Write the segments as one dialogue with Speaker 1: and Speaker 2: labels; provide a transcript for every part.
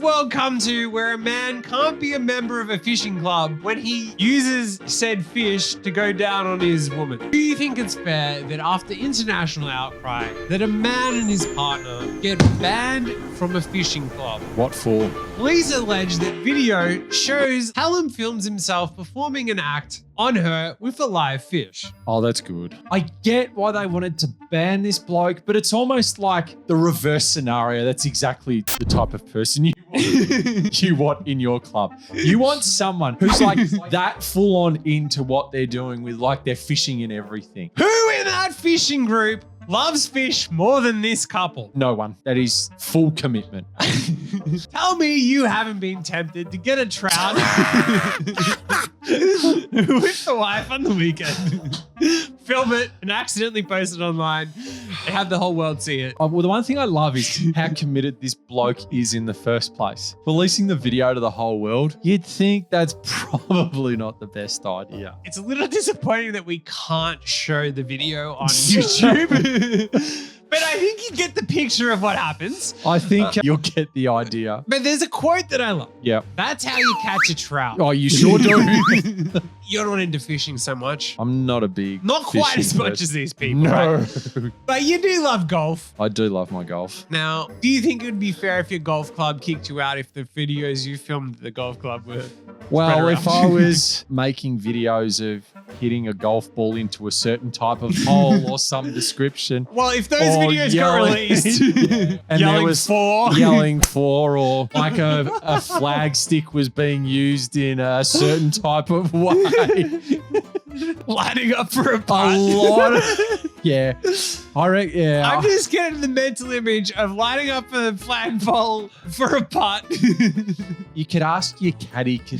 Speaker 1: world come to where a man can't be a member of a fishing club when he uses said fish to go down on his woman? Do you think it's fair that after international outcry that a man and his partner get banned from a fishing club?
Speaker 2: What for?
Speaker 1: Police allege that video shows Hallam films himself performing an act on her with a live fish.
Speaker 2: Oh, that's good. I get why they wanted to ban this bloke, but it's almost like the reverse scenario. That's exactly the type of person you want in your club. You want someone who's like that full on into what they're doing with like their fishing and everything.
Speaker 1: Who in that fishing group loves fish more than this couple?
Speaker 2: No one. That is full commitment.
Speaker 1: Tell me you haven't been tempted to get a trout with the wife on the weekend, film it and accidentally post it online and have the whole world see it.
Speaker 2: Well, the one thing I love is how committed this bloke is in the first place. Releasing the video to the whole world, you'd think that's probably not the best idea.
Speaker 1: It's a little disappointing that we can't show the video on YouTube. But I think you get the picture of what happens.
Speaker 2: I think you'll get the idea.
Speaker 1: But there's a quote that I love.
Speaker 2: Yeah.
Speaker 1: That's how you catch a trout.
Speaker 2: Oh, you sure do?
Speaker 1: You're not into fishing so much.
Speaker 2: I'm not a big
Speaker 1: Not quite as much
Speaker 2: person.
Speaker 1: as these people,
Speaker 2: No.
Speaker 1: right? But you do love golf.
Speaker 2: I do love my golf.
Speaker 1: Now, do you think it would be fair if your golf club kicked you out if the videos you filmed at the golf club were
Speaker 2: Well,
Speaker 1: spread
Speaker 2: if
Speaker 1: around?
Speaker 2: I was making videos of hitting a golf ball into a certain type of hole or some description.
Speaker 1: Well, if those
Speaker 2: or
Speaker 1: videos
Speaker 2: yelling-
Speaker 1: got released,
Speaker 2: and
Speaker 1: yelling
Speaker 2: there was
Speaker 1: for.
Speaker 2: yelling for, or like a flag stick was being used in a certain type of way.
Speaker 1: Lining up for a
Speaker 2: A
Speaker 1: putt.
Speaker 2: lot of, yeah. I reckon, yeah.
Speaker 1: I'm just getting the mental image of lining up a flagpole for a putt.
Speaker 2: You could ask your caddy to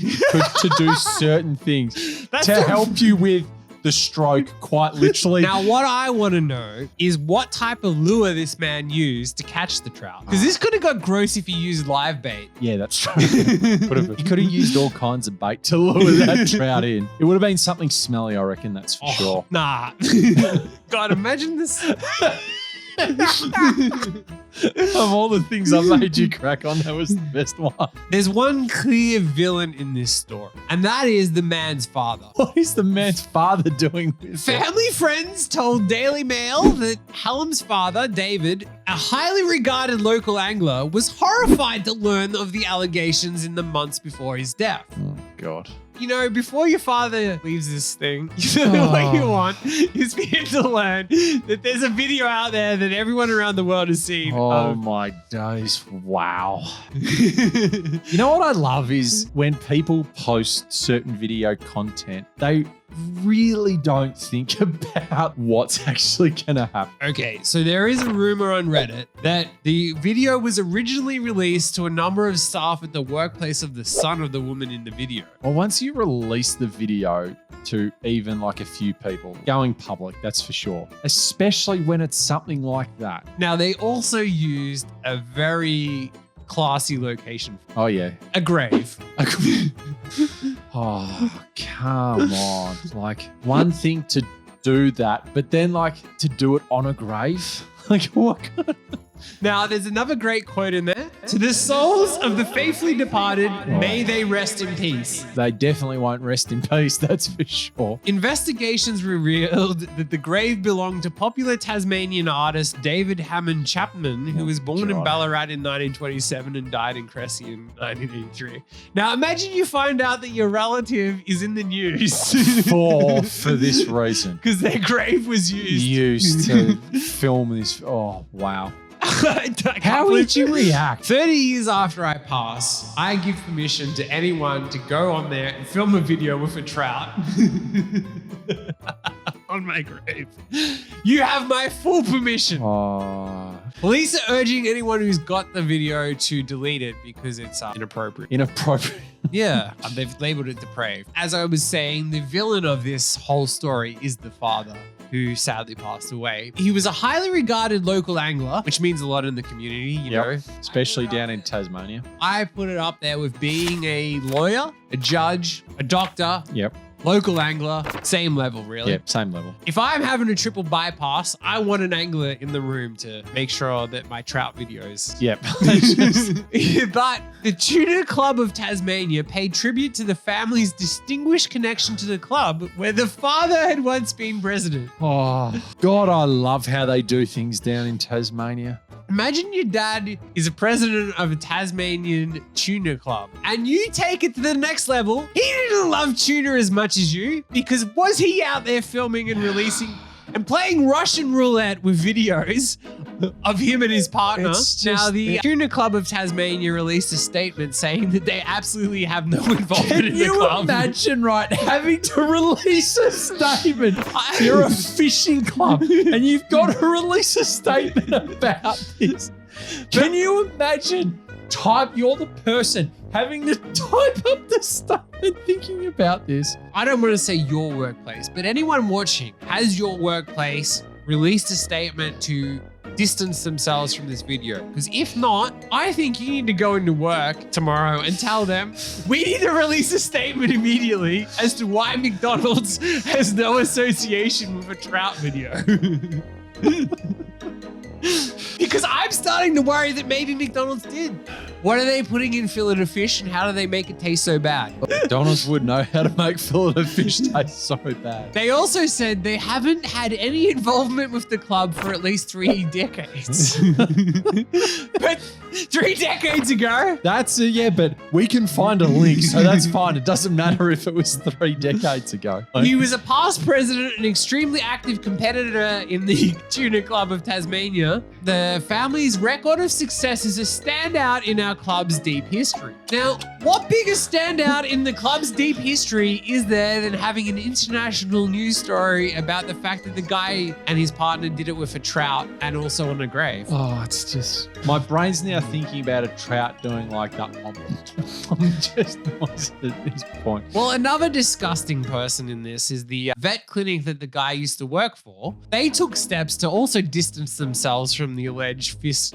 Speaker 2: do certain things
Speaker 1: That's
Speaker 2: to
Speaker 1: the-
Speaker 2: help you with the stroke, quite literally.
Speaker 1: Now, what I want to know is what type of lure this man used to catch the trout. Because this could have got gross if he used live bait.
Speaker 2: Yeah, that's true. You could have used all kinds of bait to lure that trout in. It would have been something smelly, I reckon, that's for sure.
Speaker 1: Nah. God, imagine this.
Speaker 2: Of all the things I made you crack on, that was the best one.
Speaker 1: There's one clear villain in this story, and that is the man's father.
Speaker 2: What is the man's father doing with it?
Speaker 1: Family friends told Daily Mail that Hallam's father, David, a highly regarded local angler, was horrified to learn of the allegations in the months before his death.
Speaker 2: Oh, God.
Speaker 1: You know, before your father leaves this thing, what you want is for him to learn that there's a video out there that everyone around the world has seen.
Speaker 2: Oh, my days. Wow. You know what I love is when people post certain video content, they really don't think about what's actually going to happen.
Speaker 1: Okay, so there is a rumor on Reddit that the video was originally released to a number of staff at the workplace of the son of the woman in the video.
Speaker 2: Well, once you release the video to even like a few people, going public, that's for sure. Especially when it's something like that.
Speaker 1: Now, they also used a very classy location.
Speaker 2: Oh, yeah.
Speaker 1: A grave.
Speaker 2: Oh, come on. Like, one thing to do that, but then like to do it on a grave? Like, what kind of...
Speaker 1: Now, there's another great quote in there. To the souls of the faithfully departed, may they rest in peace.
Speaker 2: They definitely won't rest in peace, that's for sure.
Speaker 1: Investigations revealed that the grave belonged to popular Tasmanian artist David Hammond Chapman, who was born in
Speaker 2: God.
Speaker 1: Ballarat in 1927 and died in Cressy in 1983. Now, imagine you find out that your relative is in the news.
Speaker 2: For this reason.
Speaker 1: Because their grave was used.
Speaker 2: Used to film this. Oh, wow.
Speaker 1: I can't
Speaker 2: How
Speaker 1: believe-
Speaker 2: would you react?
Speaker 1: 30 years after I pass, I give permission to anyone to go on there and film a video with a trout on my grave. You have my full permission.
Speaker 2: Oh,
Speaker 1: Police are urging anyone who's got the video to delete it because it's inappropriate.
Speaker 2: inappropriate.
Speaker 1: Yeah, they've labeled it depraved. As I was saying, the villain of this whole story is the father, who sadly passed away. He was a highly regarded local angler, which means a lot in the community, you know.
Speaker 2: Especially down in Tasmania.
Speaker 1: I put it up there with being a lawyer, a judge, a doctor,
Speaker 2: Yep.
Speaker 1: local angler, same level, really.
Speaker 2: Yeah, same level.
Speaker 1: If I'm having a triple bypass, I want an angler in the room to make sure that my trout videos.
Speaker 2: Yep.
Speaker 1: But the Tuna Club of Tasmania paid tribute to the family's distinguished connection to the club, where the father had once been president.
Speaker 2: Oh, God, I love how they do things down in Tasmania.
Speaker 1: Imagine your dad is a president of a Tasmanian tuna club and you take it to the next level. He didn't love tuna as much as you, because was he out there filming and releasing and playing Russian roulette with videos of him and his partner? Now, the Tuna Club of Tasmania released a statement saying that they absolutely have no involvement in the club.
Speaker 2: Can you imagine, right, having to release a statement? You're a fishing club and you've got to release a statement about this. Can you imagine? You're the person having to type up the statement thinking about this.
Speaker 1: I don't want to say your workplace, but anyone watching, has your workplace released a statement to distance themselves from this video? Because if not, I think you need to go into work tomorrow and tell them we need to release a statement immediately as to why McDonald's has no association with a trout video. Because I'm starting to worry that maybe McDonald's did. What are they putting in fillet of fish and how do they make it taste so bad?
Speaker 2: McDonald's would know how to make fillet of fish taste so bad.
Speaker 1: They also said they haven't had any involvement with the club for at least 3 decades. But 3 decades ago.
Speaker 2: Yeah, but we can find a link, so that's fine. It doesn't matter if it was 3 decades ago.
Speaker 1: He was a past president, an extremely active competitor in the Tuna Club of Tasmania. The family's record of success is a standout in our club's deep history. Now, what bigger standout in the club's deep history is there than having an international news story about the fact that the guy and his partner did it with a trout and also on a grave?
Speaker 2: Oh, it's just... My brain's now thinking about a trout doing like that. I'm just lost at this point.
Speaker 1: Well, another disgusting person in this is the vet clinic that the guy used to work for. They took steps to also distance themselves from the alleged fish.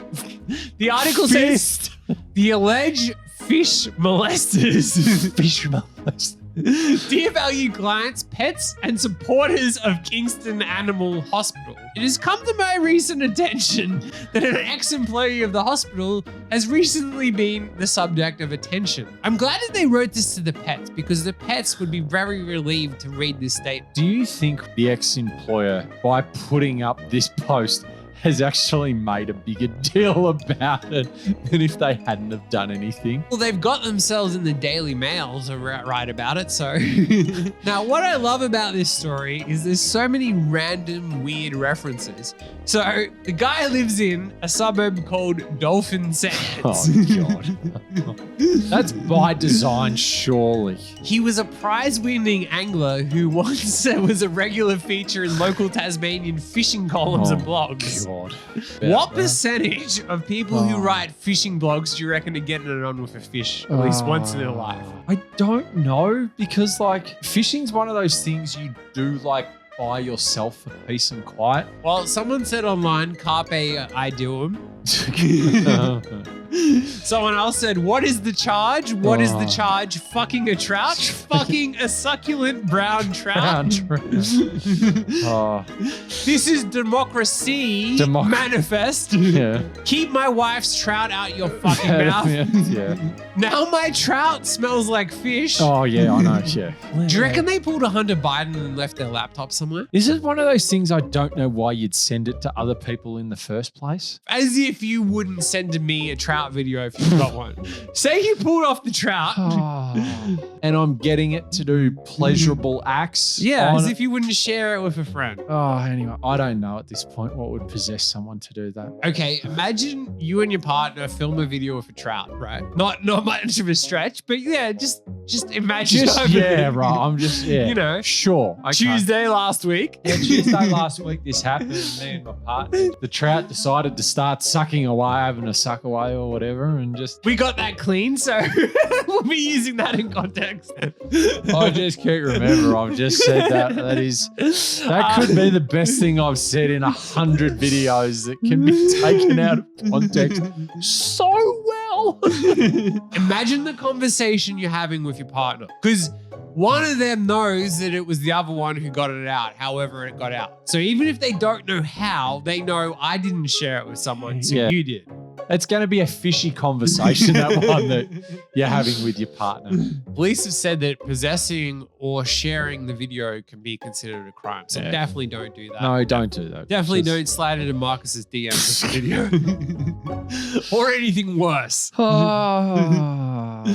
Speaker 1: The article says the alleged fish molesters.
Speaker 2: Fish molesters.
Speaker 1: Dear valued clients, pets, and supporters of Kingston Animal Hospital, it has come to my recent attention that an ex-employee of the hospital has recently been the subject of attention. I'm glad that they wrote this to the pets because the pets would be very relieved to read this statement.
Speaker 2: Do you think the ex-employer, by putting up this post, has actually made a bigger deal about it than if they hadn't have done anything?
Speaker 1: Well, they've got themselves in the Daily Mail to write about it, so. Now, what I love about this story is there's so many random weird references. So, the guy lives in a suburb called Dolphin Sands.
Speaker 2: Oh, God. That's by design, surely.
Speaker 1: He was a prize-winning angler who once was a regular feature in local Tasmanian fishing columns and blogs.
Speaker 2: God.
Speaker 1: What percentage of people who write fishing blogs do you reckon are getting it on with a fish at least once in their life?
Speaker 2: I don't know, because like fishing's one of those things you do like by yourself for peace and quiet.
Speaker 1: Well, someone said online, carpe ideum. Someone else said, what is the charge? What is the charge? Fucking a trout? Fucking a succulent brown trout? This is democracy manifest.
Speaker 2: Yeah.
Speaker 1: Keep my wife's trout out your fucking mouth.
Speaker 2: Yeah.
Speaker 1: Now my trout smells like fish.
Speaker 2: Oh, yeah, I know. Yeah.
Speaker 1: Do you reckon they pulled a Hunter Biden and left their laptop somewhere?
Speaker 2: This is one of those things I don't know why you'd send it to other people in the first place.
Speaker 1: As if you wouldn't send to me a trout video if you've got one. Say you pulled off the trout.
Speaker 2: And I'm getting it to do pleasurable acts.
Speaker 1: Yeah, as if you wouldn't share it with a friend.
Speaker 2: Oh, anyway, I don't know at this point what would possess someone to do that.
Speaker 1: Okay, imagine you and your partner film a video with a trout, right? Not much of a stretch, but yeah, just imagine.
Speaker 2: I'm just,
Speaker 1: you know,
Speaker 2: sure. Okay.
Speaker 1: Tuesday last week.
Speaker 2: Yeah, Tuesday last week this happened. Me and my partner, the trout decided to start sucking away, having a suck away or whatever, and just.
Speaker 1: We got that clean, so we'll be using that in context.
Speaker 2: I just can't remember. I've just said that. That could be the best thing I've said in 100 videos that can be taken out of context so well. hell?
Speaker 1: Imagine the conversation you're having with your partner. Because one of them knows that it was the other one who got it out, however it got out. So even if they don't know how, they know I didn't share it with someone, so
Speaker 2: Yeah.
Speaker 1: you did.
Speaker 2: It's going to be a fishy conversation, that one that you're having with your partner.
Speaker 1: Police have said that possessing or sharing the video can be considered a crime. So
Speaker 2: Yeah.
Speaker 1: definitely don't do that.
Speaker 2: No, don't do that.
Speaker 1: Definitely
Speaker 2: Just-
Speaker 1: don't slide into Marcus's DMs with the video. Or anything worse.
Speaker 2: Oh.